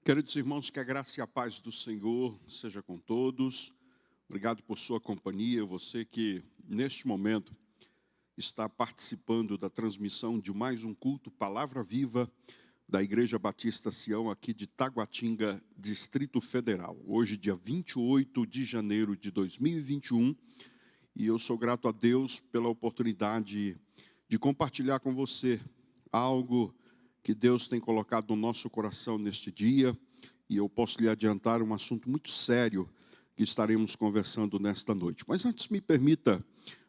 Queridos irmãos, que a graça e a paz do Senhor seja com todos. Obrigado por sua companhia, você que neste momento está participando da transmissão de mais um culto Palavra Viva da Igreja Batista Sião aqui de Taguatinga, Distrito Federal. Hoje, dia 28 de janeiro de 2021, e eu sou grato a Deus pela oportunidade de compartilhar com você algo que Deus tem colocado no nosso coração neste dia, e eu posso lhe adiantar um assunto muito sério que estaremos conversando nesta noite. Mas antes me permita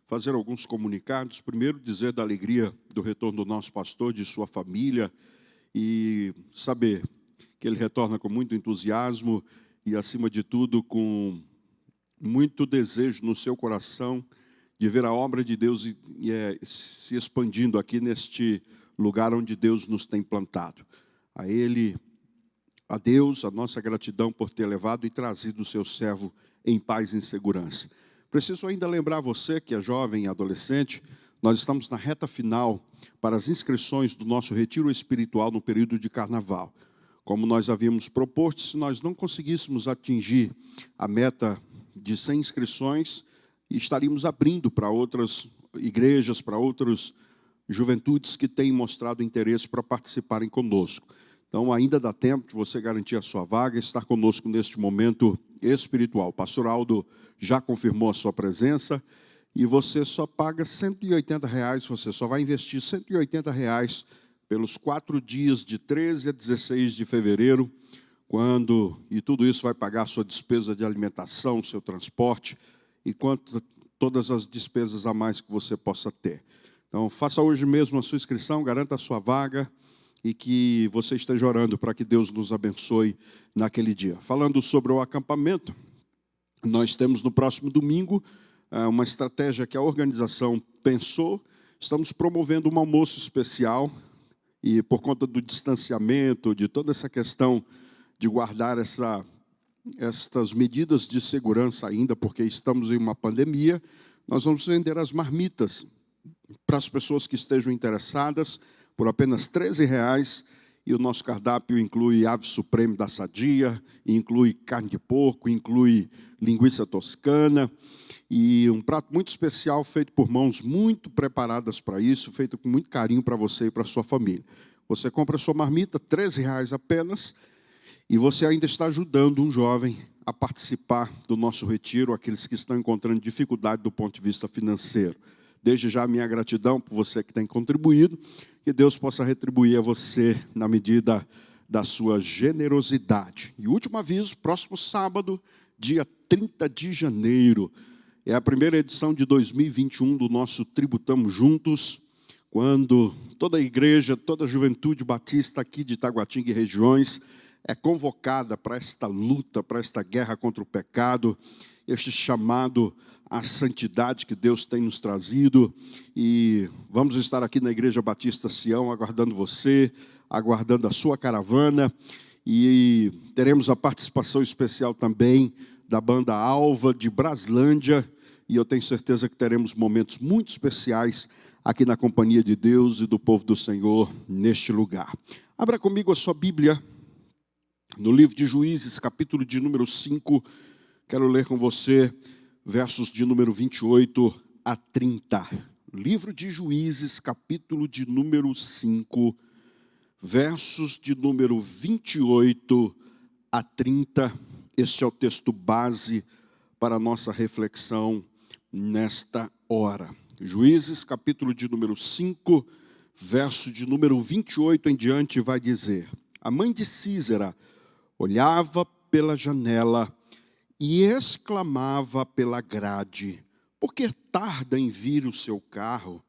fazer alguns comunicados. Primeiro, dizer da alegria do retorno do nosso pastor, de sua família, e saber que ele retorna com muito entusiasmo e, acima de tudo, com muito desejo no seu coração de ver a obra de Deus se expandindo aqui neste lugar onde Deus nos tem plantado. A Ele, a Deus, a nossa gratidão por ter levado e trazido o seu servo em paz e em segurança. Preciso ainda lembrar você que é jovem e adolescente, nós estamos na reta final para as inscrições do nosso retiro espiritual no período de carnaval. Como nós havíamos proposto, se nós não conseguíssemos atingir a meta de 100 inscrições, estaríamos abrindo para outras igrejas, para outras juventudes que têm mostrado interesse para participarem conosco. Então, ainda dá tempo de você garantir a sua vaga e estar conosco neste momento espiritual. O pastor Aldo já confirmou a sua presença e você só paga R$180, você só vai investir R$180 pelos 4 dias de 13 a 16 de fevereiro, e tudo isso vai pagar a sua despesa de alimentação, seu transporte e todas as despesas a mais que você possa ter. Então, faça hoje mesmo a sua inscrição, garanta a sua vaga e que você esteja orando para que Deus nos abençoe naquele dia. Falando sobre o acampamento, nós temos no próximo domingo uma estratégia que a organização pensou. Estamos promovendo um almoço especial e, por conta do distanciamento, de toda essa questão de guardar estas medidas de segurança ainda, porque estamos em uma pandemia, nós vamos vender as marmitas para as pessoas que estejam interessadas por apenas R$13, e o nosso cardápio inclui ave supreme da Sadia, inclui carne de porco, inclui linguiça toscana, e um prato muito especial feito por mãos muito preparadas para isso, feito com muito carinho para você e para a sua família. Você compra a sua marmita, R$13 apenas, e você ainda está ajudando um jovem a participar do nosso retiro, aqueles que estão encontrando dificuldade do ponto de vista financeiro. Desde já a minha gratidão por você que tem contribuído, que Deus possa retribuir a você na medida da sua generosidade. E último aviso, próximo sábado, dia 30 de janeiro, é a primeira edição de 2021 do nosso Tributamos Juntos, quando toda a igreja, toda a juventude batista aqui de Taguatinga e regiões é convocada para esta luta, para esta guerra contra o pecado, este chamado à santidade que Deus tem nos trazido. E vamos estar aqui na Igreja Batista Sião, aguardando você, aguardando a sua caravana, e teremos a participação especial também da banda Alva de Braslândia, e eu tenho certeza que teremos momentos muito especiais aqui na companhia de Deus e do povo do Senhor neste lugar. Abra comigo a sua Bíblia no livro de Juízes, capítulo de número 5, quero ler com você versos de número 28 a 30. Livro de Juízes, capítulo de número 5, versos de número 28 a 30. Este é o texto base para a nossa reflexão nesta hora. Juízes, capítulo de número 5, verso de número 28 em diante, vai dizer: a mãe de Císera olhava pela janela e exclamava pela grade: por que tarda em vir o seu carro?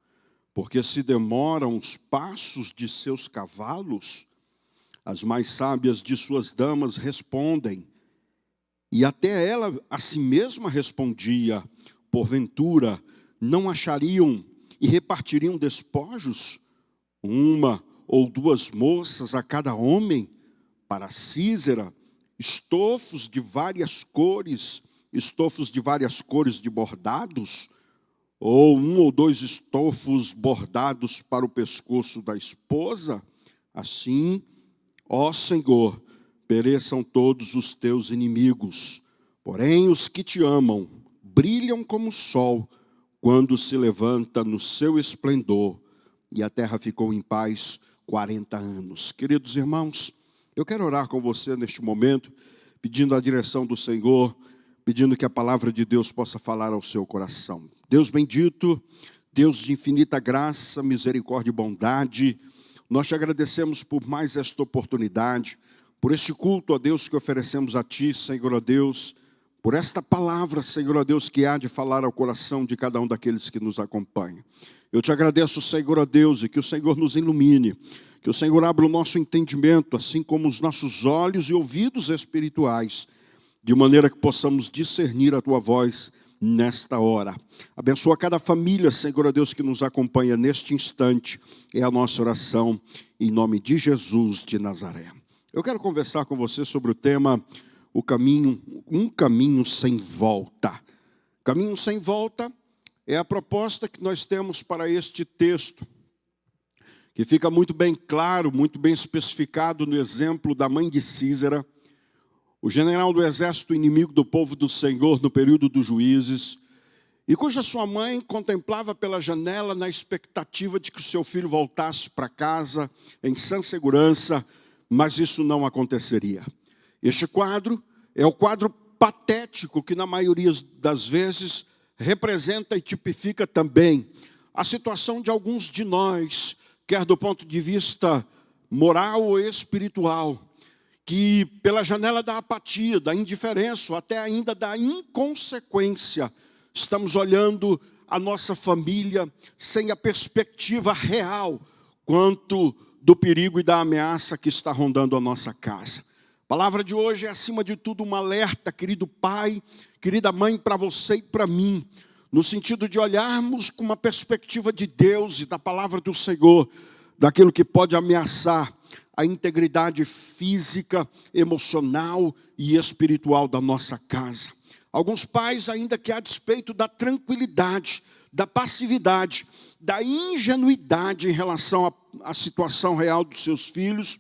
Porque se demoram os passos de seus cavalos? As mais sábias de suas damas respondem, e até ela a si mesma respondia: porventura não achariam e repartiriam despojos, 1 ou 2 moças a cada homem? Para Císera, estofos de várias cores de bordados, ou 1 ou 2 estofos bordados para o pescoço da esposa? Assim, ó Senhor, pereçam todos os teus inimigos. Porém, os que te amam brilham como o sol quando se levanta no seu esplendor. E a terra ficou em paz 40 anos. Queridos irmãos, eu quero orar com você neste momento, pedindo a direção do Senhor, pedindo que a palavra de Deus possa falar ao seu coração. Deus bendito, Deus de infinita graça, misericórdia e bondade, nós te agradecemos por mais esta oportunidade, por este culto, ó Deus, que oferecemos a Ti, Senhor, ó Deus, por esta palavra, Senhor, ó Deus, que há de falar ao coração de cada um daqueles que nos acompanham. Eu te agradeço, Senhor, ó Deus, e que o Senhor nos ilumine, que o Senhor abra o nosso entendimento, assim como os nossos olhos e ouvidos espirituais, de maneira que possamos discernir a Tua voz nesta hora. Abençoa cada família, Senhor, ó Deus, que nos acompanha neste instante. É a nossa oração, em nome de Jesus de Nazaré. Eu quero conversar com você sobre o tema, um caminho sem volta. Caminho sem volta é a proposta que nós temos para este texto, que fica muito bem claro, muito bem especificado no exemplo da mãe de Císera, o general do exército inimigo do povo do Senhor no período dos juízes, e cuja sua mãe contemplava pela janela na expectativa de que o seu filho voltasse para casa em sã segurança, mas isso não aconteceria. Este quadro é o quadro patético que na maioria das vezes representa e tipifica também a situação de alguns de nós, quer do ponto de vista moral ou espiritual, que pela janela da apatia, da indiferença, ou até ainda da inconsequência, estamos olhando a nossa família sem a perspectiva real quanto do perigo e da ameaça que está rondando a nossa casa. A palavra de hoje é, acima de tudo, um alerta, querido pai, querida mãe, para você e para mim, no sentido de olharmos com uma perspectiva de Deus e da palavra do Senhor, daquilo que pode ameaçar a integridade física, emocional e espiritual da nossa casa. Alguns pais, ainda que a despeito da tranquilidade, da passividade, da ingenuidade em relação à situação real dos seus filhos,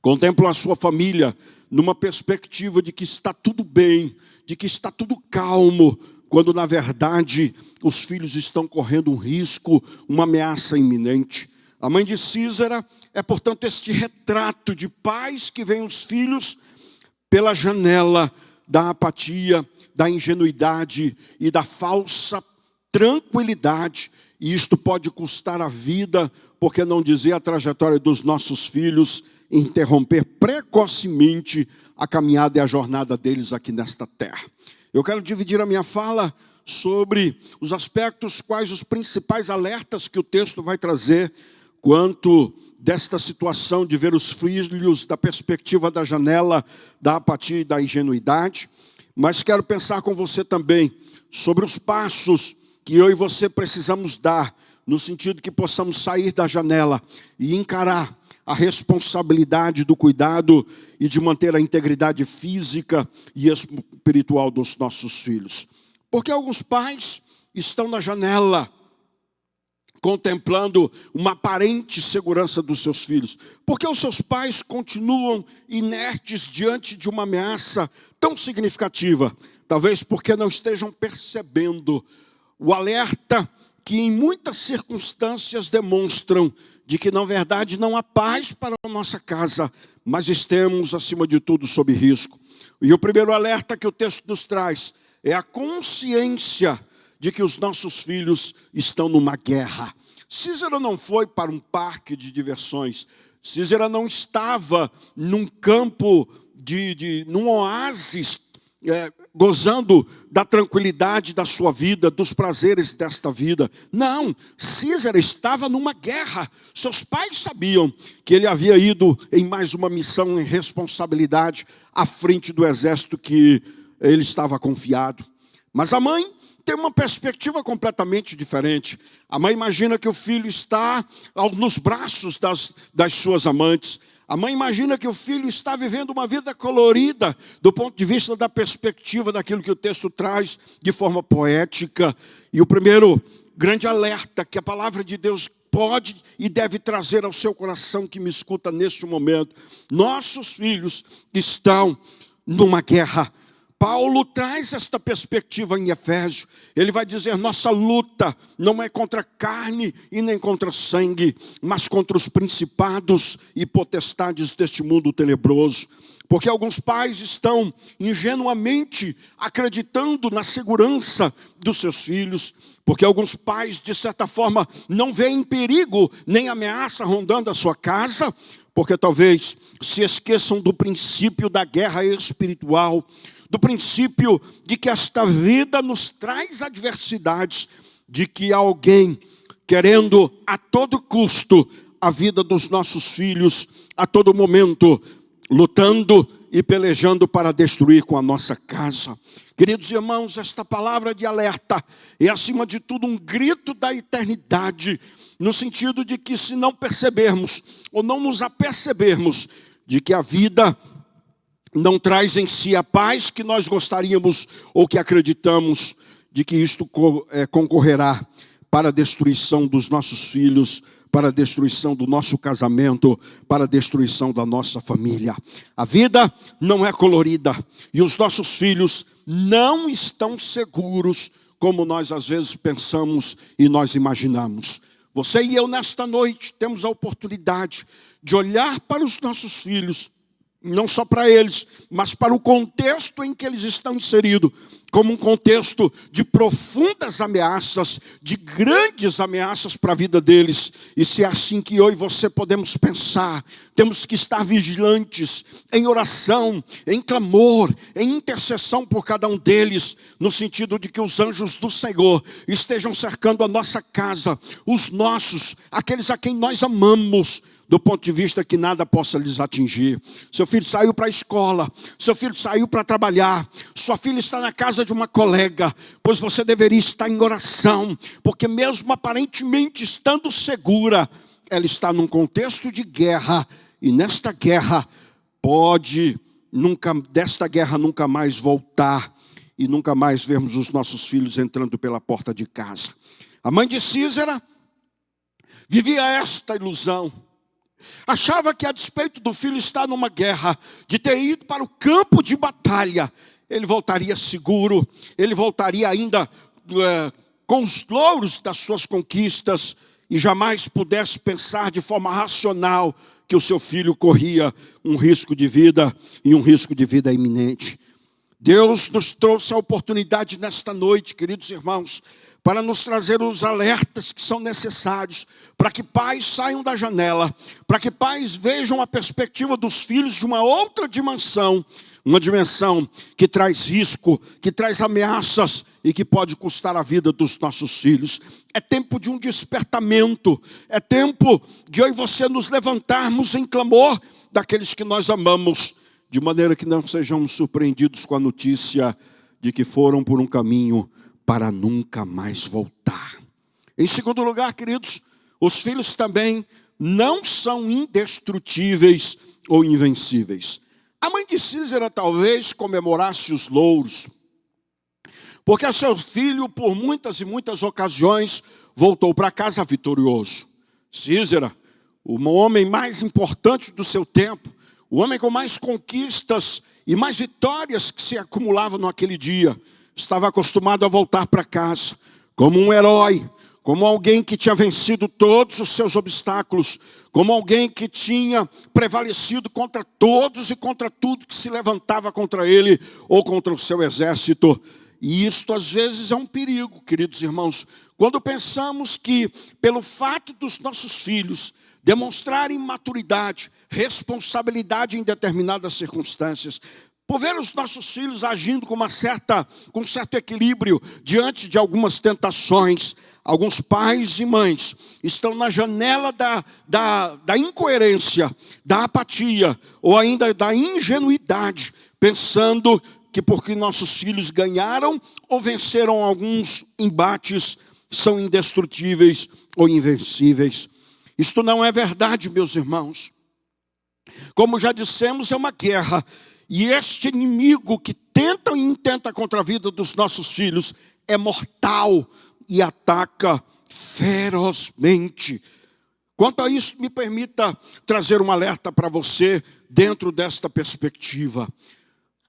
contemplam a sua família numa perspectiva de que está tudo bem, de que está tudo calmo, quando na verdade os filhos estão correndo um risco, uma ameaça iminente. A mãe de Císera é, portanto, este retrato de pais que veem os filhos pela janela da apatia, da ingenuidade e da falsa tranquilidade. E isto pode custar a vida, por que não dizer a trajetória dos nossos filhos, interromper precocemente a caminhada e a jornada deles aqui nesta terra. Eu quero dividir a minha fala sobre os aspectos, quais os principais alertas que o texto vai trazer quanto desta situação de ver os filhos da perspectiva da janela da apatia e da ingenuidade. Mas quero pensar com você também sobre os passos que eu e você precisamos dar, no sentido que possamos sair da janela e encarar a responsabilidade do cuidado e de manter a integridade física e espiritual dos nossos filhos. Porque alguns pais estão na janela contemplando uma aparente segurança dos seus filhos. Porque os seus pais continuam inertes diante de uma ameaça tão significativa. Talvez porque não estejam percebendo o alerta que em muitas circunstâncias demonstram de que, na verdade, não há paz para a nossa casa, mas estamos, acima de tudo, sob risco. E o primeiro alerta que o texto nos traz é a consciência de que os nossos filhos estão numa guerra. Císera não foi para um parque de diversões. Císera não estava num campo, num oásis, gozando da tranquilidade da sua vida, dos prazeres desta vida. Não, Císera estava numa guerra. Seus pais sabiam que ele havia ido em mais uma missão em responsabilidade à frente do exército que ele estava confiado. Mas a mãe tem uma perspectiva completamente diferente. A mãe imagina que o filho está nos braços das suas amantes. A mãe imagina que o filho está vivendo uma vida colorida do ponto de vista da perspectiva daquilo que o texto traz de forma poética. E o primeiro grande alerta que a palavra de Deus pode e deve trazer ao seu coração que me escuta neste momento. Nossos filhos estão numa guerra. Paulo traz esta perspectiva em Efésios. Ele vai dizer, nossa luta não é contra carne e nem contra sangue, mas contra os principados e potestades deste mundo tenebroso. Porque alguns pais estão ingenuamente acreditando na segurança dos seus filhos. Porque alguns pais, de certa forma, não veem perigo nem ameaça rondando a sua casa. Porque talvez se esqueçam do princípio da guerra espiritual, do princípio de que esta vida nos traz adversidades, de que alguém querendo a todo custo a vida dos nossos filhos, a todo momento lutando e pelejando para destruir com a nossa casa. Queridos irmãos, esta palavra de alerta é acima de tudo um grito da eternidade, no sentido de que se não percebermos ou não nos apercebermos de que a vida não traz em si a paz que nós gostaríamos ou que acreditamos, de que isto concorrerá para a destruição dos nossos filhos, para a destruição do nosso casamento, para a destruição da nossa família. A vida não é colorida e os nossos filhos não estão seguros como nós às vezes pensamos e nós imaginamos. Você e eu nesta noite temos a oportunidade de olhar para os nossos filhos, não só para eles, mas para o contexto em que eles estão inseridos, como um contexto de profundas ameaças, de grandes ameaças para a vida deles. E se é assim que eu e você podemos pensar, temos que estar vigilantes, em oração, em clamor, em intercessão por cada um deles, no sentido de que os anjos do Senhor estejam cercando a nossa casa, os nossos, aqueles a quem nós amamos, do ponto de vista que nada possa lhes atingir. Seu filho saiu para a escola, seu filho saiu para trabalhar, sua filha está na casa de uma colega, pois você deveria estar em oração, porque mesmo aparentemente estando segura, ela está num contexto de guerra, e nesta guerra desta guerra nunca mais voltar, e nunca mais vermos os nossos filhos entrando pela porta de casa. A mãe de Císera vivia esta ilusão. Achava que a despeito do filho estar numa guerra, de ter ido para o campo de batalha, ele voltaria seguro, ele voltaria ainda com os louros das suas conquistas, e jamais pudesse pensar de forma racional que o seu filho corria um risco de vida, e um risco de vida iminente. Deus nos trouxe a oportunidade nesta noite, queridos irmãos, para nos trazer os alertas que são necessários, para que pais saiam da janela, para que pais vejam a perspectiva dos filhos de uma outra dimensão, uma dimensão que traz risco, que traz ameaças e que pode custar a vida dos nossos filhos. É tempo de um despertamento, é tempo de eu e você nos levantarmos em clamor daqueles que nós amamos, de maneira que não sejamos surpreendidos com a notícia de que foram por um caminho para nunca mais voltar. Em segundo lugar, queridos, os filhos também não são indestrutíveis ou invencíveis. A mãe de Císera talvez comemorasse os louros, porque seu filho, por muitas e muitas ocasiões, voltou para casa vitorioso. Císera, o homem mais importante do seu tempo, o homem com mais conquistas e mais vitórias que se acumulavam naquele dia, estava acostumado a voltar para casa como um herói, como alguém que tinha vencido todos os seus obstáculos, como alguém que tinha prevalecido contra todos e contra tudo que se levantava contra ele ou contra o seu exército. E isto às vezes é um perigo, queridos irmãos, quando pensamos que pelo fato dos nossos filhos demonstrarem maturidade, responsabilidade em determinadas circunstâncias, por ver os nossos filhos agindo com um certo equilíbrio diante de algumas tentações, alguns pais e mães estão na janela da incoerência, da apatia ou ainda da ingenuidade, pensando que porque nossos filhos ganharam ou venceram alguns embates, são indestrutíveis ou invencíveis. Isto não é verdade, meus irmãos. Como já dissemos, é uma guerra. E este inimigo que tenta e intenta contra a vida dos nossos filhos é mortal e ataca ferozmente. Quanto a isso, me permita trazer um alerta para você dentro desta perspectiva.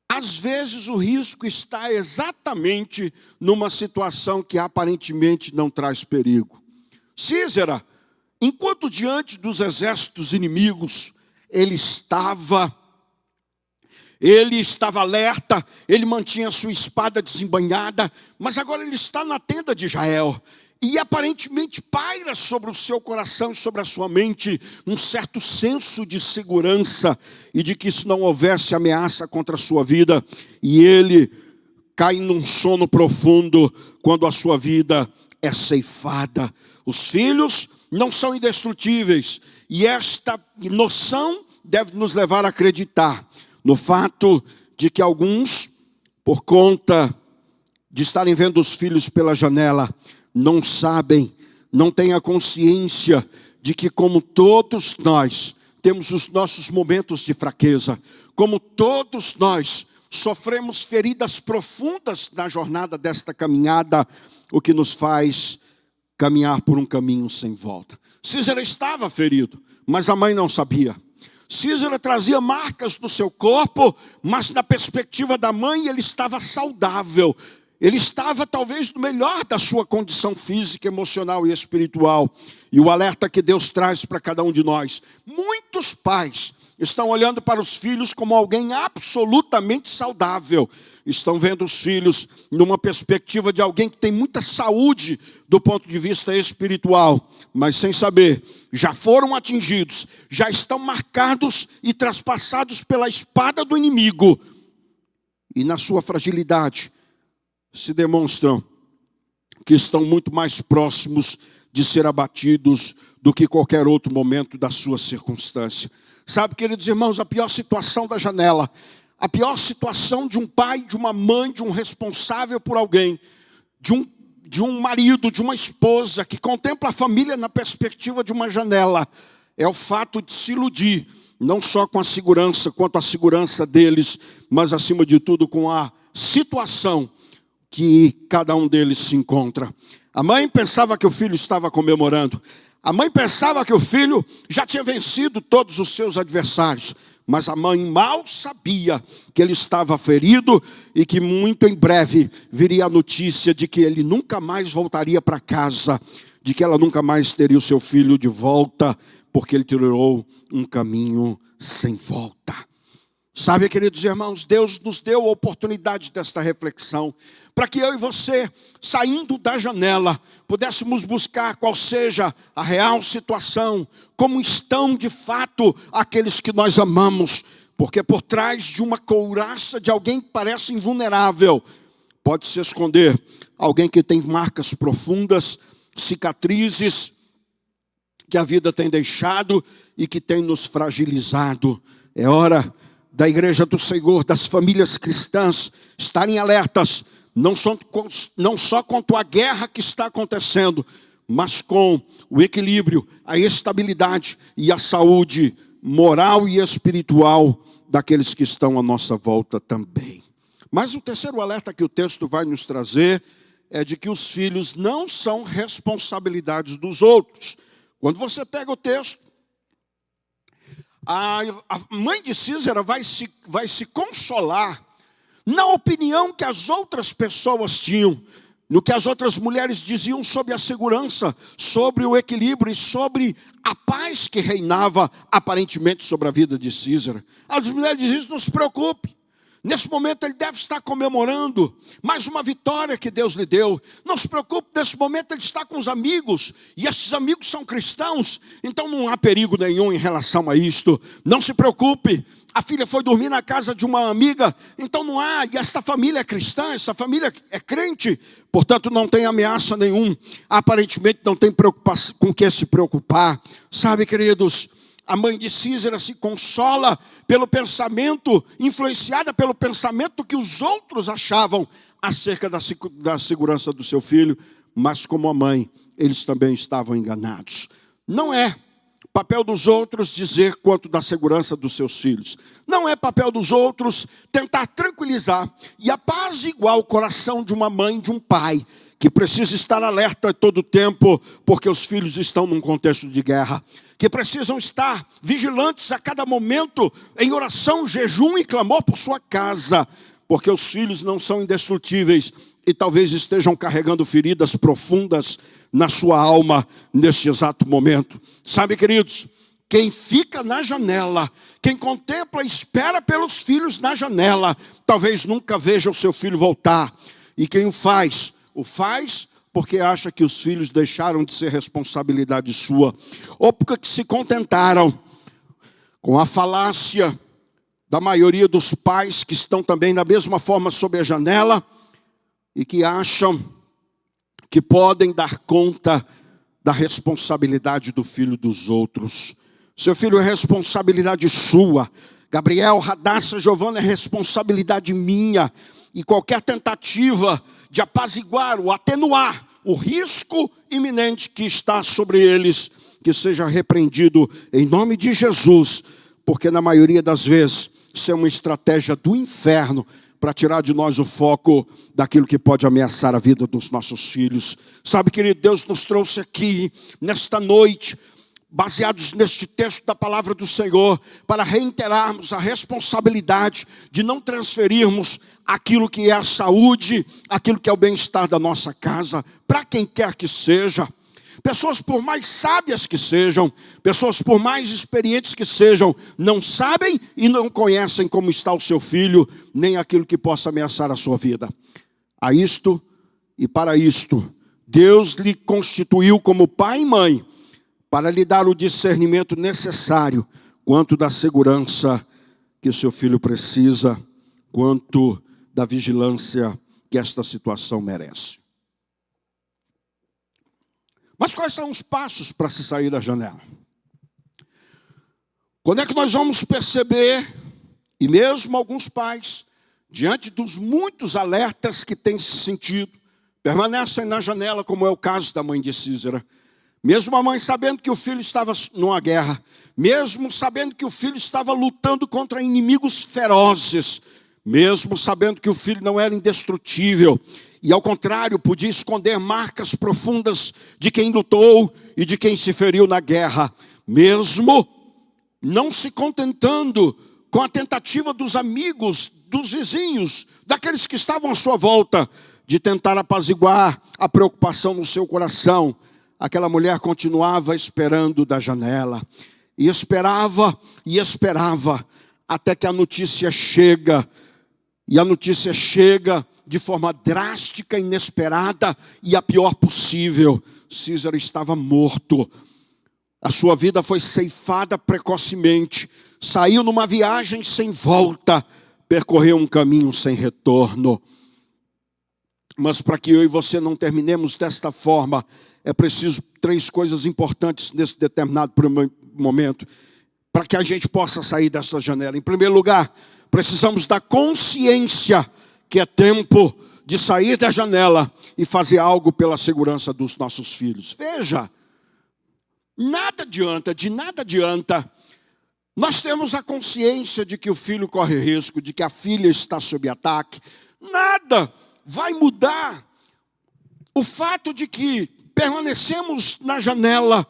Às vezes o risco está exatamente numa situação que aparentemente não traz perigo. Císera, enquanto diante dos exércitos inimigos, ele estava alerta, ele mantinha sua espada desembainhada, mas agora ele está na tenda de Jael. E aparentemente paira sobre o seu coração e sobre a sua mente um certo senso de segurança e de que se não houvesse ameaça contra a sua vida. E ele cai num sono profundo quando a sua vida é ceifada. Os filhos não são indestrutíveis e esta noção deve nos levar a acreditar no fato de que alguns, por conta de estarem vendo os filhos pela janela, não sabem, não têm a consciência de que, como todos nós temos os nossos momentos de fraqueza, como todos nós sofremos feridas profundas na jornada desta caminhada, o que nos faz caminhar por um caminho sem volta. Císera estava ferido, mas a mãe não sabia. Císera trazia marcas no seu corpo, mas na perspectiva da mãe ele estava saudável. Ele estava talvez no melhor da sua condição física, emocional e espiritual. E o alerta que Deus traz para cada um de nós. Muitos pais estão olhando para os filhos como alguém absolutamente saudável. Estão vendo os filhos numa perspectiva de alguém que tem muita saúde do ponto de vista espiritual. Mas sem saber, já foram atingidos, já estão marcados e traspassados pela espada do inimigo. E na sua fragilidade, se demonstram que estão muito mais próximos de ser abatidos do que qualquer outro momento da sua circunstância. Sabe, queridos irmãos, a pior situação da janela, a pior situação de um pai, de uma mãe, de um responsável por alguém, de um marido, de uma esposa que contempla a família na perspectiva de uma janela, é o fato de se iludir, não só com a segurança, quanto a segurança deles, mas acima de tudo com a situação que cada um deles se encontra. A mãe pensava que o filho estava comemorando. A mãe pensava que o filho já tinha vencido todos os seus adversários. Mas a mãe mal sabia que ele estava ferido e que muito em breve viria a notícia de que ele nunca mais voltaria para casa, de que ela nunca mais teria o seu filho de volta, porque ele tirou um caminho sem volta. Sabe, queridos irmãos, Deus nos deu a oportunidade desta reflexão, para que eu e você, saindo da janela, pudéssemos buscar qual seja a real situação, como estão de fato aqueles que nós amamos, porque por trás de uma couraça de alguém que parece invulnerável, pode se esconder alguém que tem marcas profundas, cicatrizes, que a vida tem deixado e que tem nos fragilizado. É hora da igreja do Senhor, das famílias cristãs, estarem alertas, não só quanto à guerra que está acontecendo, mas com o equilíbrio, a estabilidade e a saúde moral e espiritual daqueles que estão à nossa volta também. Mas o terceiro alerta que o texto vai nos trazer é de que os filhos não são responsabilidades dos outros. Quando você pega o texto, a mãe de Císera vai se consolar na opinião que as outras pessoas tinham, no que as outras mulheres diziam sobre a segurança, sobre o equilíbrio e sobre a paz que reinava aparentemente sobre a vida de Císera. As mulheres diziam: não se preocupe, nesse momento ele deve estar comemorando mais uma vitória que Deus lhe deu. Não se preocupe, nesse momento ele está com os amigos, e esses amigos são cristãos, então não há perigo nenhum em relação a isto. Não se preocupe, a filha foi dormir na casa de uma amiga, então não há, e esta família é cristã, essa família é crente, portanto não tem ameaça nenhum, aparentemente não tem preocupação com que se preocupar. Sabe, queridos, a mãe de Císera se consola pelo pensamento, influenciada pelo pensamento que os outros achavam acerca da segurança do seu filho, mas como a mãe, eles também estavam enganados. Não é papel dos outros dizer quanto da segurança dos seus filhos. Não é papel dos outros tentar tranquilizar e apaziguar o coração de uma mãe, de um pai, que precisa estar alerta todo o tempo, porque os filhos estão num contexto de guerra, que precisam estar vigilantes a cada momento, em oração, jejum e clamor por sua casa, porque os filhos não são indestrutíveis e talvez estejam carregando feridas profundas na sua alma neste exato momento. Sabe, queridos, quem fica na janela, quem contempla e espera pelos filhos na janela, talvez nunca veja o seu filho voltar. E quem o faz porque acha que os filhos deixaram de ser responsabilidade sua, ou porque se contentaram com a falácia da maioria dos pais que estão também da mesma forma sob a janela e que acham que podem dar conta da responsabilidade do filho dos outros. Seu filho é responsabilidade sua. Gabriel, Radassa, Giovana é responsabilidade minha. E qualquer tentativa de apaziguar ou atenuar o risco iminente que está sobre eles, que seja repreendido em nome de Jesus, porque na maioria das vezes isso é uma estratégia do inferno para tirar de nós o foco daquilo que pode ameaçar a vida dos nossos filhos. Sabe, querido, Deus nos trouxe aqui nesta noite, baseados neste texto da palavra do Senhor, para reiterarmos a responsabilidade de não transferirmos aquilo que é a saúde, aquilo que é o bem-estar da nossa casa, para quem quer que seja. Pessoas por mais sábias que sejam, pessoas por mais experientes que sejam, não sabem e não conhecem como está o seu filho, nem aquilo que possa ameaçar a sua vida. A isto e para isto, Deus lhe constituiu como pai e mãe, para lhe dar o discernimento necessário quanto da segurança que o seu filho precisa, quanto da vigilância que esta situação merece. Mas quais são os passos para se sair da janela? Quando é que nós vamos perceber, e mesmo alguns pais, diante dos muitos alertas que têm se sentido, permanecem na janela, como é o caso da mãe de Císera, mesmo a mãe sabendo que o filho estava numa guerra, mesmo sabendo que o filho estava lutando contra inimigos ferozes, mesmo sabendo que o filho não era indestrutível, e ao contrário, podia esconder marcas profundas de quem lutou e de quem se feriu na guerra, mesmo não se contentando com a tentativa dos amigos, dos vizinhos, daqueles que estavam à sua volta, de tentar apaziguar a preocupação no seu coração, aquela mulher continuava esperando da janela, e esperava, até que a notícia chega, e a notícia chega de forma drástica, inesperada e a pior possível. Císara estava morto, a sua vida foi ceifada precocemente, saiu numa viagem sem volta, percorreu um caminho sem retorno. Mas para que eu e você não terminemos desta forma, é preciso 3 coisas importantes nesse determinado momento, para que a gente possa sair dessa janela. Em primeiro lugar, precisamos da consciência que é tempo de sair da janela e fazer algo pela segurança dos nossos filhos. Veja, de nada adianta nós temos a consciência de que o filho corre risco, de que a filha está sob ataque. Nada vai mudar o fato de que permanecemos na janela,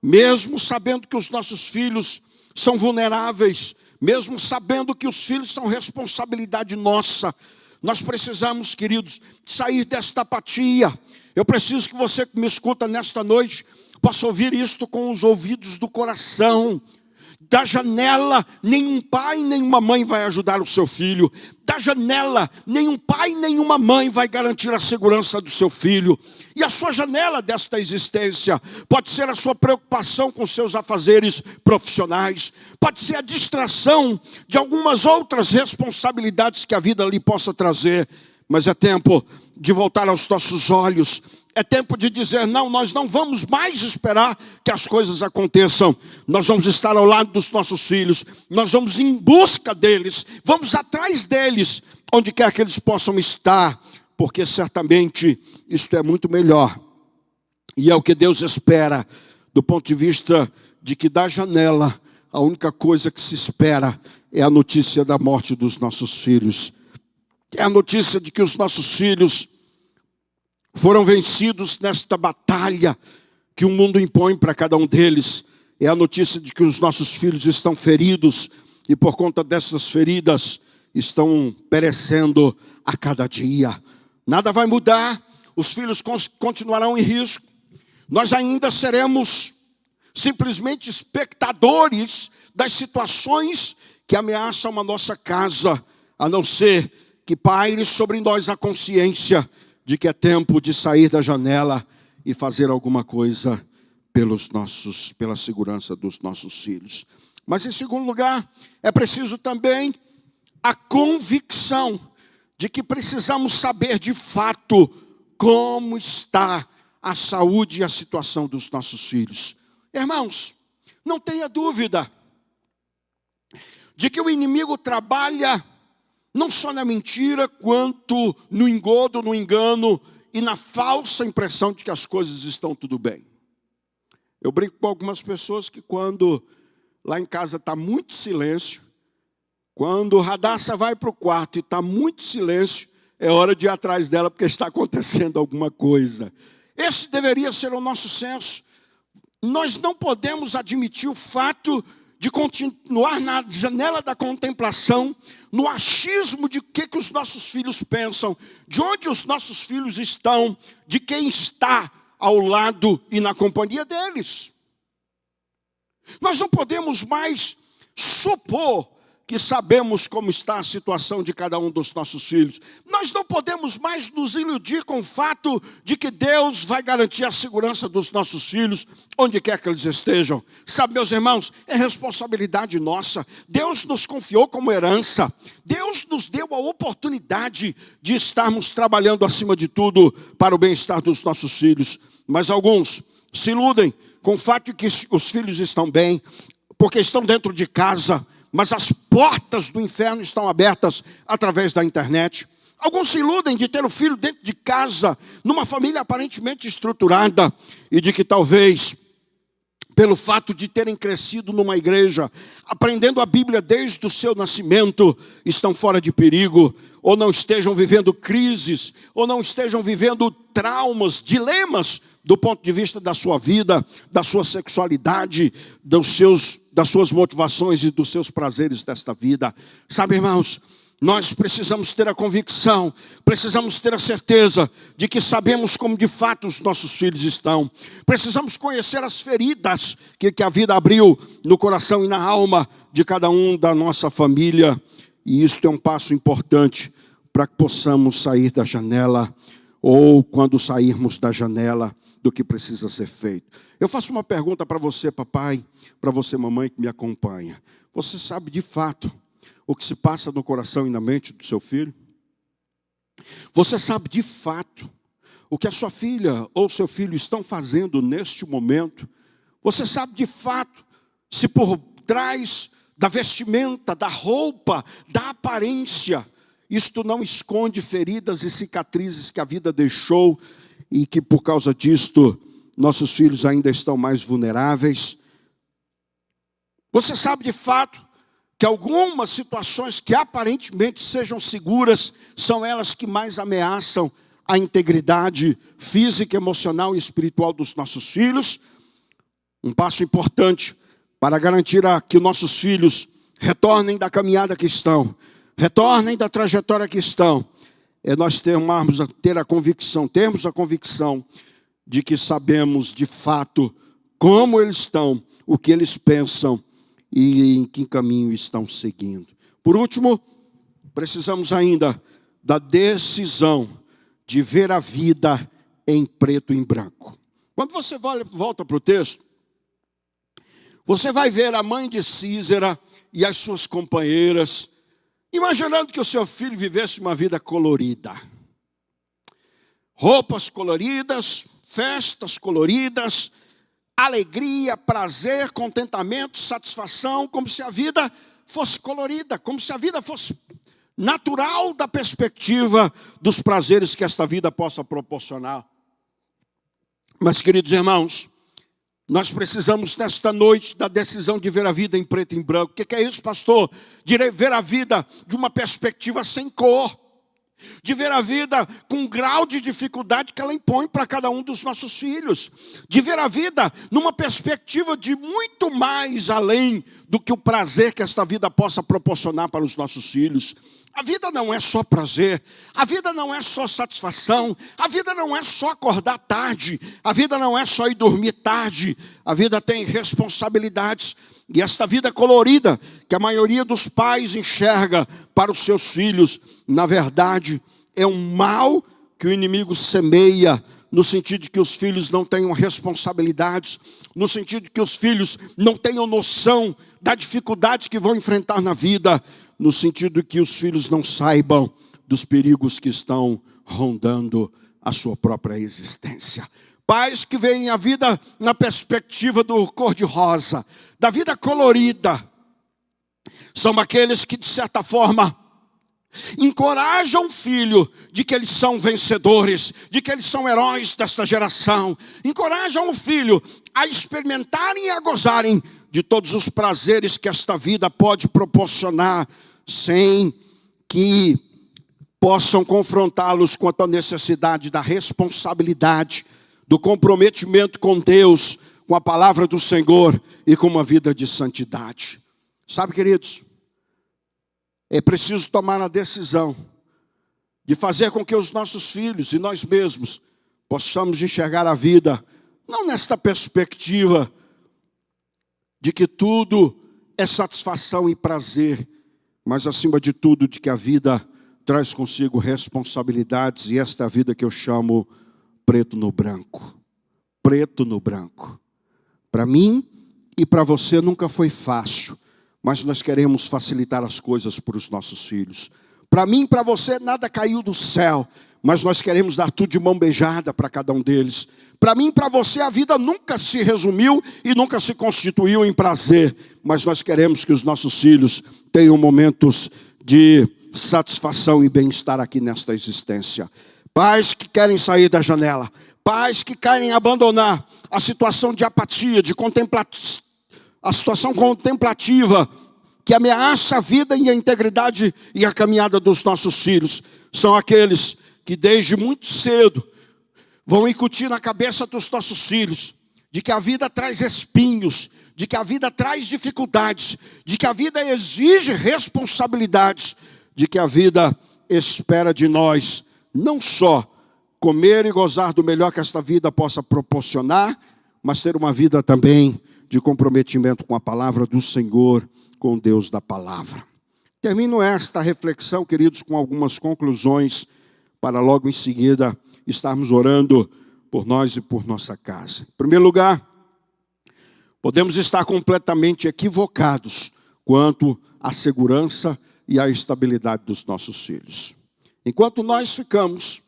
mesmo sabendo que os nossos filhos são vulneráveis, mesmo sabendo que os filhos são responsabilidade nossa. Nós precisamos, queridos, sair desta apatia. Eu preciso que você que me escuta nesta noite possa ouvir isto com os ouvidos do coração. Da janela, nenhum pai, nenhuma mãe vai ajudar o seu filho. Da janela, nenhum pai, nenhuma mãe vai garantir a segurança do seu filho. E a sua janela desta existência pode ser a sua preocupação com seus afazeres profissionais. Pode ser a distração de algumas outras responsabilidades que a vida lhe possa trazer. Mas é tempo de voltar aos nossos olhos. É tempo de dizer, não, nós não vamos mais esperar que as coisas aconteçam. Nós vamos estar ao lado dos nossos filhos. Nós vamos em busca deles. Vamos atrás deles, onde quer que eles possam estar. Porque certamente isto é muito melhor. E é o que Deus espera, do ponto de vista de que da janela, a única coisa que se espera é a notícia da morte dos nossos filhos. É a notícia de que os nossos filhos foram vencidos nesta batalha que o mundo impõe para cada um deles. É a notícia de que os nossos filhos estão feridos e por conta dessas feridas estão perecendo a cada dia. Nada vai mudar, os filhos continuarão em risco. Nós ainda seremos simplesmente espectadores das situações que ameaçam a nossa casa, a não ser que paire sobre nós a consciência de que é tempo de sair da janela e fazer alguma coisa pela segurança dos nossos filhos. Mas em segundo lugar, é preciso também a convicção de que precisamos saber de fato como está a saúde e a situação dos nossos filhos. Irmãos, não tenha dúvida de que o inimigo trabalha não só na mentira, quanto no engodo, no engano e na falsa impressão de que as coisas estão tudo bem. Eu brinco com algumas pessoas que quando lá em casa está muito silêncio, quando Radassa vai para o quarto e está muito silêncio, é hora de ir atrás dela porque está acontecendo alguma coisa. Esse deveria ser o nosso senso. Nós não podemos admitir o fato de continuar na janela da contemplação, no achismo de que os nossos filhos pensam, de onde os nossos filhos estão, de quem está ao lado e na companhia deles. Nós não podemos mais supor que sabemos como está a situação de cada um dos nossos filhos. Nós não podemos mais nos iludir com o fato de que Deus vai garantir a segurança dos nossos filhos, onde quer que eles estejam. Sabe, meus irmãos, é responsabilidade nossa. Deus nos confiou como herança. Deus nos deu a oportunidade de estarmos trabalhando acima de tudo para o bem-estar dos nossos filhos. Mas alguns se iludem com o fato de que os filhos estão bem, porque estão dentro de casa, mas as portas do inferno estão abertas através da internet. Alguns se iludem de ter o filho dentro de casa, numa família aparentemente estruturada, e de que talvez, pelo fato de terem crescido numa igreja, aprendendo a Bíblia desde o seu nascimento, estão fora de perigo, ou não estejam vivendo crises, ou não estejam vivendo traumas, dilemas, do ponto de vista da sua vida, da sua sexualidade, das suas motivações e dos seus prazeres desta vida. Sabe, irmãos, nós precisamos ter a convicção, precisamos ter a certeza de que sabemos como de fato os nossos filhos estão. Precisamos conhecer as feridas que a vida abriu no coração e na alma de cada um da nossa família. E isso é um passo importante para que possamos sair da janela, ou quando sairmos da janela, do que precisa ser feito. Eu faço uma pergunta para você, papai, para você, mamãe, que me acompanha. Você sabe de fato o que se passa no coração e na mente do seu filho? Você sabe de fato o que a sua filha ou seu filho estão fazendo neste momento? Você sabe de fato se por trás da vestimenta, da roupa, da aparência, isto não esconde feridas e cicatrizes que a vida deixou e que por causa disto nossos filhos ainda estão mais vulneráveis? Você sabe de fato que algumas situações que aparentemente sejam seguras são elas que mais ameaçam a integridade física, emocional e espiritual dos nossos filhos? Um passo importante para garantir que nossos filhos retornem da caminhada que estão, retornem da trajetória que estão, é nós termos a convicção de que sabemos de fato como eles estão, o que eles pensam e em que caminho estão seguindo. Por último, precisamos ainda da decisão de ver a vida em preto e em branco. Quando você volta para o texto, você vai ver a mãe de Císera e as suas companheiras, imaginando que o seu filho vivesse uma vida colorida. Roupas coloridas, festas coloridas, alegria, prazer, contentamento, satisfação, como se a vida fosse colorida, como se a vida fosse natural da perspectiva dos prazeres que esta vida possa proporcionar. Mas, queridos irmãos, nós precisamos nesta noite da decisão de ver a vida em preto e em branco. O que é isso, pastor? De ver a vida de uma perspectiva sem cor. de ver a vida com o grau de dificuldade que ela impõe para cada um dos nossos filhos, de ver a vida numa perspectiva de muito mais além do que o prazer que esta vida possa proporcionar para os nossos filhos. A vida não é só prazer, a vida não é só satisfação, a vida não é só acordar tarde, a vida não é só ir dormir tarde, a vida tem responsabilidades. E esta vida colorida, que a maioria dos pais enxerga para os seus filhos, na verdade, é um mal que o inimigo semeia, no sentido de que os filhos não tenham responsabilidades, no sentido de que os filhos não tenham noção da dificuldade que vão enfrentar na vida, no sentido de que os filhos não saibam dos perigos que estão rondando a sua própria existência. Pais que veem a vida na perspectiva do cor-de-rosa, da vida colorida, são aqueles que, de certa forma, encorajam o filho de que eles são vencedores, de que eles são heróis desta geração. Encorajam o filho a experimentarem e a gozarem de todos os prazeres que esta vida pode proporcionar, sem que possam confrontá-los quanto à necessidade da responsabilidade, do comprometimento com Deus, com a palavra do Senhor e com uma vida de santidade. Sabe, queridos, é preciso tomar a decisão de fazer com que os nossos filhos e nós mesmos possamos enxergar a vida, não nesta perspectiva de que tudo é satisfação e prazer, mas acima de tudo de que a vida traz consigo responsabilidades, e esta é a vida que eu chamo preto no branco. Preto no branco. Para mim e para você nunca foi fácil, mas nós queremos facilitar as coisas para os nossos filhos. Para mim e para você nada caiu do céu, mas nós queremos dar tudo de mão beijada para cada um deles. Para mim e para você a vida nunca se resumiu e nunca se constituiu em prazer, mas nós queremos que os nossos filhos tenham momentos de satisfação e bem-estar aqui nesta existência. Pais que querem sair da janela, pais que querem abandonar a situação de apatia, de a situação contemplativa que ameaça a vida e a integridade e a caminhada dos nossos filhos, são aqueles que desde muito cedo vão incutir na cabeça dos nossos filhos de que a vida traz espinhos, de que a vida traz dificuldades, de que a vida exige responsabilidades, de que a vida espera de nós não só comer e gozar do melhor que esta vida possa proporcionar, mas ter uma vida também de comprometimento com a palavra do Senhor, com Deus da palavra. Termino esta reflexão, queridos, com algumas conclusões, para logo em seguida estarmos orando por nós e por nossa casa. Em primeiro lugar, podemos estar completamente equivocados quanto à segurança e à estabilidade dos nossos filhos. Enquanto nós ficamos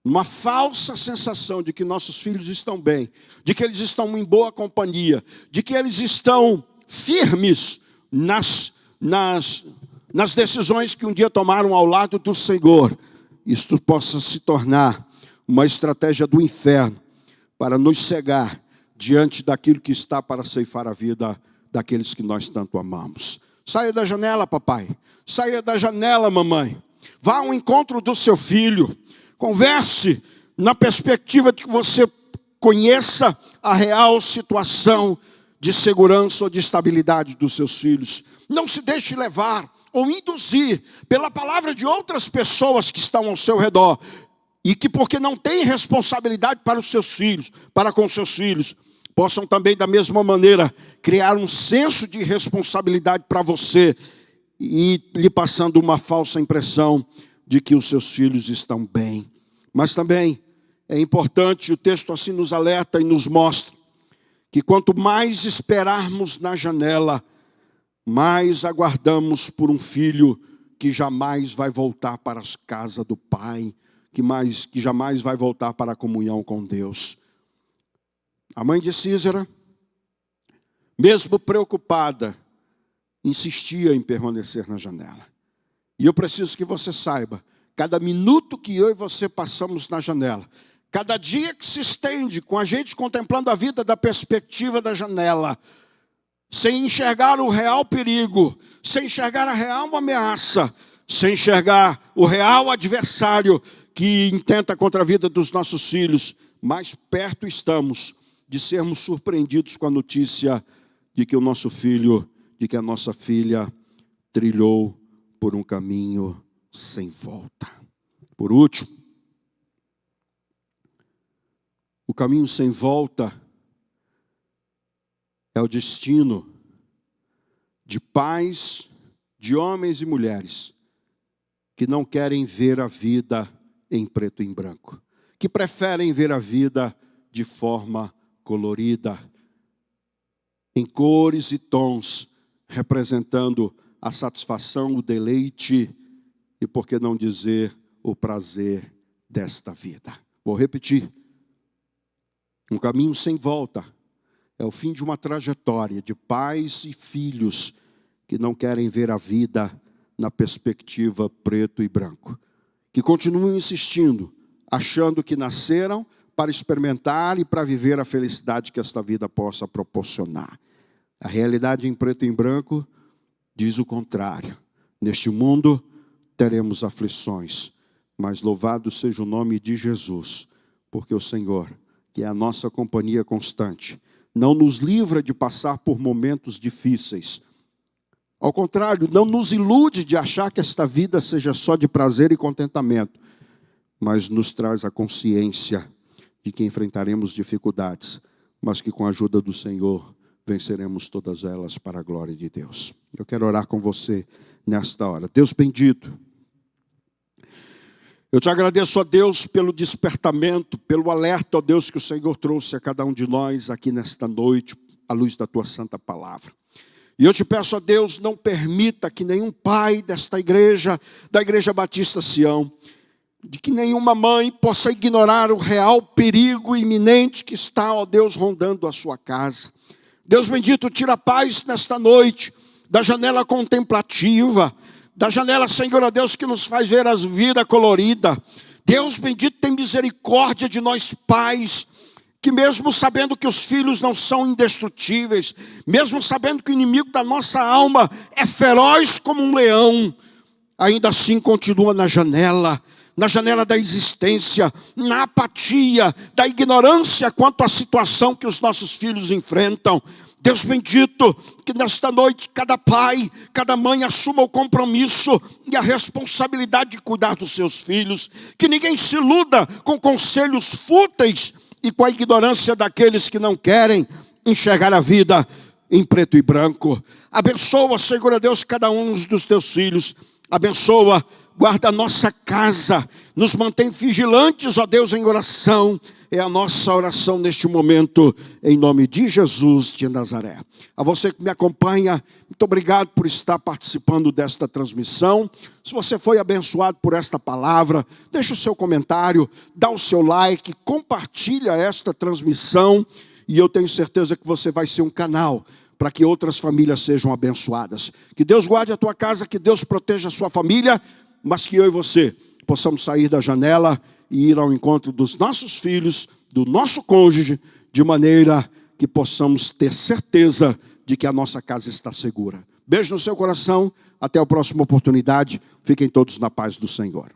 numa falsa sensação de que nossos filhos estão bem, de que eles estão em boa companhia, de que eles estão firmes nas decisões que um dia tomaram ao lado do Senhor, isto possa se tornar uma estratégia do inferno para nos cegar diante daquilo que está para ceifar a vida daqueles que nós tanto amamos. Saia da janela, papai. Saia da janela, mamãe. Vá ao encontro do seu filho. Converse na perspectiva de que você conheça a real situação de segurança ou de estabilidade dos seus filhos. Não se deixe levar ou induzir pela palavra de outras pessoas que estão ao seu redor e que, porque não têm responsabilidade para os seus filhos, para com seus filhos, possam também da mesma maneira criar um senso de responsabilidade para você e lhe passando uma falsa impressão de que os seus filhos estão bem. Mas também é importante, o texto assim nos alerta e nos mostra que quanto mais esperarmos na janela, mais aguardamos por um filho que jamais vai voltar para a casa do Pai, que jamais vai voltar para a comunhão com Deus. A mãe de Císera, mesmo preocupada, insistia em permanecer na janela. E eu preciso que você saiba, cada minuto que eu e você passamos na janela, cada dia que se estende com a gente contemplando a vida da perspectiva da janela, sem enxergar o real perigo, sem enxergar a real ameaça, sem enxergar o real adversário que intenta contra a vida dos nossos filhos, mais perto estamos de sermos surpreendidos com a notícia de que o nosso filho, de que a nossa filha trilhou por um caminho sem volta. Por último, o caminho sem volta é o destino de pais, de homens e mulheres que não querem ver a vida em preto e em branco, que preferem ver a vida de forma colorida, em cores e tons, representando a satisfação, o deleite e, por que não dizer, o prazer desta vida. Vou repetir. Um caminho sem volta é o fim de uma trajetória de pais e filhos que não querem ver a vida na perspectiva preto e branco, que continuam insistindo, achando que nasceram para experimentar e para viver a felicidade que esta vida possa proporcionar. A realidade em preto e em branco diz o contrário. Neste mundo teremos aflições, mas louvado seja o nome de Jesus, porque o Senhor, que é a nossa companhia constante, não nos livra de passar por momentos difíceis. Ao contrário, não nos ilude de achar que esta vida seja só de prazer e contentamento, mas nos traz a consciência de que enfrentaremos dificuldades, mas que com a ajuda do Senhor venceremos todas elas para a glória de Deus. Eu quero orar com você nesta hora. Deus bendito, eu te agradeço, ó Deus, pelo despertamento, pelo alerta, ó Deus, que o Senhor trouxe a cada um de nós aqui nesta noite, à luz da tua santa palavra. E eu te peço, ó Deus, não permita que nenhum pai desta igreja, da Igreja Batista Sião, de que nenhuma mãe possa ignorar o real perigo iminente que está, ó Deus, rondando a sua casa. Deus bendito, tira a paz nesta noite, da janela contemplativa, da janela, Senhor, ó Deus, que nos faz ver as vidas coloridas. Deus bendito, tem misericórdia de nós pais, que mesmo sabendo que os filhos não são indestrutíveis, mesmo sabendo que o inimigo da nossa alma é feroz como um leão, ainda assim continua na janela da existência, na apatia, da ignorância quanto à situação que os nossos filhos enfrentam. Deus bendito, que nesta noite cada pai, cada mãe assuma o compromisso e a responsabilidade de cuidar dos seus filhos. Que ninguém se iluda com conselhos fúteis e com a ignorância daqueles que não querem enxergar a vida em preto e branco. Abençoa, Senhor Deus, cada um dos teus filhos. Abençoa, guarda a nossa casa. Nos mantém vigilantes, ó Deus, em oração. É a nossa oração neste momento, em nome de Jesus de Nazaré. A você que me acompanha, muito obrigado por estar participando desta transmissão. Se você foi abençoado por esta palavra, deixa o seu comentário, dá o seu like, compartilha esta transmissão. E eu tenho certeza que você vai ser um canal para que outras famílias sejam abençoadas. Que Deus guarde a tua casa, que Deus proteja a sua família, mas que eu e você possamos sair da janela e ir ao encontro dos nossos filhos, do nosso cônjuge, de maneira que possamos ter certeza de que a nossa casa está segura. Beijo no seu coração, até a próxima oportunidade. Fiquem todos na paz do Senhor.